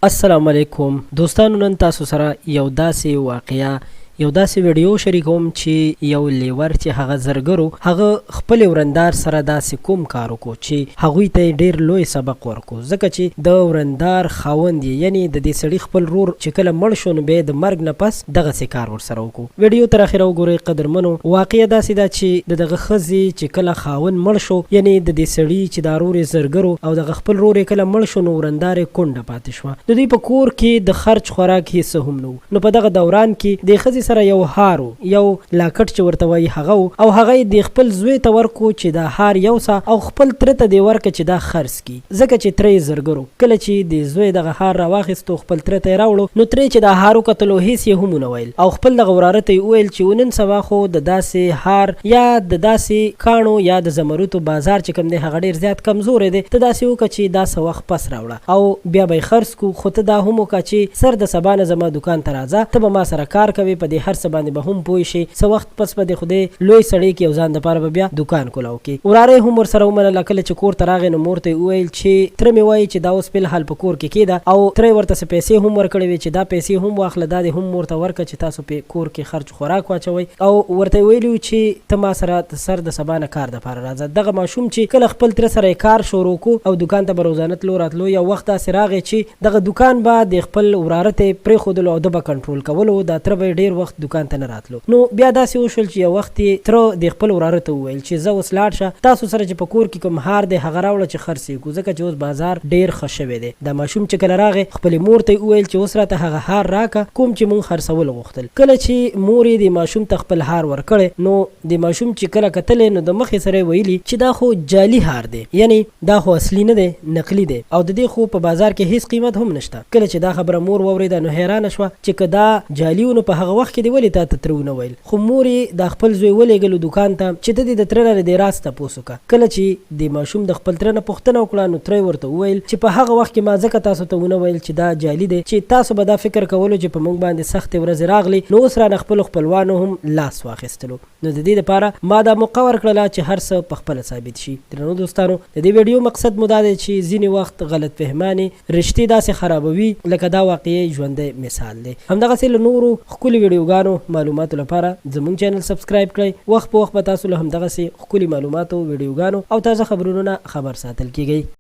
السلام علیکم دوستانو، نن تاسو سره یو داسې واقعیا یو داسې ویډیو شریکوم چې یو لیور چې هغه زرګرو هغه خپل ورندار سره داسې کوم کار وکړو چې هغوی ته ډیر لوی سبق ورکړو، ځکه چې د ورندار خاوند یعنی د دې سړي خپل رور چې کله مړ شو نو بیا د مرګ نه پس دغسې کار ورسره وکړو. ویډیو تر اخره وګورئ قدرمنو. واقعه داسې ده چې د دغه ښځې چې کله خاوند مړ شو، یعنی د دې سړي چې دا رور یې زرګرو او دغه خپل رور یې کله مړ شو نو ورندار یې کونډه پاتې شوه. د دوی په کور کې د خرچ خوراک هېڅ څه هم نه و. نو په دغه دوران کې د ښځې سره یو هار یو لاکټ چې ورته وایي هغه او هغه یې د خپل زوی ته ورکو چې دا هار یوسه او خپل تره ته دې ورکړه چې دا خرڅ کړي، ځکه چې تره یې زرګرو. کله چې د زوی دغه هار راواخیستو خپل تره ته یې راوړو، نو ترې چې دا هار وکتلو هېڅ یې هم ونه ویل او خپل دغه وراره ته یې وویل چې نن سبا خو د داسې هار یا د داسې کاڼو یا د زمرودو بازار چې کوم دی هغه ډېر زیات کمزوری دی، ته داسې وکړه چې دا څه وخت پس راوړه او بیا به یې خرڅ کړو. خو ته دا هم وکړه چې سر د سبا نه زما دوکان ته راځه، ته به ما سره کار کوې، په دې هر څه باندې به هم پوه شي، څه وخت پس به د خدای لوی سړی کې یو ځان دپاره به بیا دوکان کولاو کړي. وراره هم ورسره ومنله. کله چې کور ته راغی نو مور ته یې وویل چې تره مې وایي چې دا اوس فلحال په کور کې کېده او تره یې ورته څه پیسې هم ورکړې وې چې دا پیسې هم واخله، دا دې هم مور ته ورکړه چې تاسو په کور کې خرچ خوراک واچوئ، او ورته یې ویلي چې ته ما سره سر د سبا نه کار دپاره راځه. دغه ماشوم چې کله خپل تره سره یې کار شروع کړو او دوکان ته به روزانه تلو راتلو، یو وخت داسې راغی چې دغه دوکان به د خپل وراره ته یې پرېښودلو او ده به کنټرول کولو، دا تره به یې ډېر وخت دوکان ته نه راتلو. نو بیا داسې وشول چې یو وخت یې تره د خپل وراره ته وویل چې زه اوس لاړ شه، تاسو سره چې په کور کې کوم هار دی هغه راوړه چې خرڅ یې کړو، ځکه چې اوس بازار ډېر ښه شوی دی. دا ماشوم چې کله راغی خپلې مور ته یې وویل چې اوس راته هغه هار راکړه کوم چې مونږ خرڅول غوښتل. کله چې مور یې د ماشوم ته خپل هار ورکړی نو د ماشوم چې کله کتلی نو د مخې سره یې ویلي چې دا خو جعلي هار دی، یعنی دا خو اصلي نه دی، نقلي دی او د دې خو په بازار کې هیڅ قیمت هم نشته. کله چې دا خبره مور واورېده نو حیرانه شوه چې که دا جعلي و نو په هغه وخت کې دې ولې تا ته تره ونه ویل. خو مور یې دا خپل زوی ولېږلو دوکان ته چې ته دې د تره نه د راز تپوس وکړه. کله چې د ماشوم د خپل تره نه پوښتنه وکړه نو تره یې ورته وویل چې په هغه وخت کې ما ځکه تاسو ته ونه ویل چې دا جعلي دی چې تاسو به دا فکر کولو چې په موږ باندې سختې ورځې راغلي، نو اوس رانه خپلو خپلوانو هم لاس واخیستلو. نو د دې دپاره ما دا موقع ورکړله چې هر څه په خپله ثابت شي. درنو دوستانو، د دې ویډیو مقصد مو دا دی چې ځینې وخت غلط فهمانې رشتې داسې خرابوي لکه دا واقعي ژوندی مثال دی. همدغسې له نورو ښکلي ویډیوګانو معلوماتو لپاره زموږ چینل سبسکرایب کړئ. وخت په وخت به تاسو له همدغسې ښکلي معلوماتو، ویډیوګانو او تازه خبرونو نه خبر ساتل کیږئ.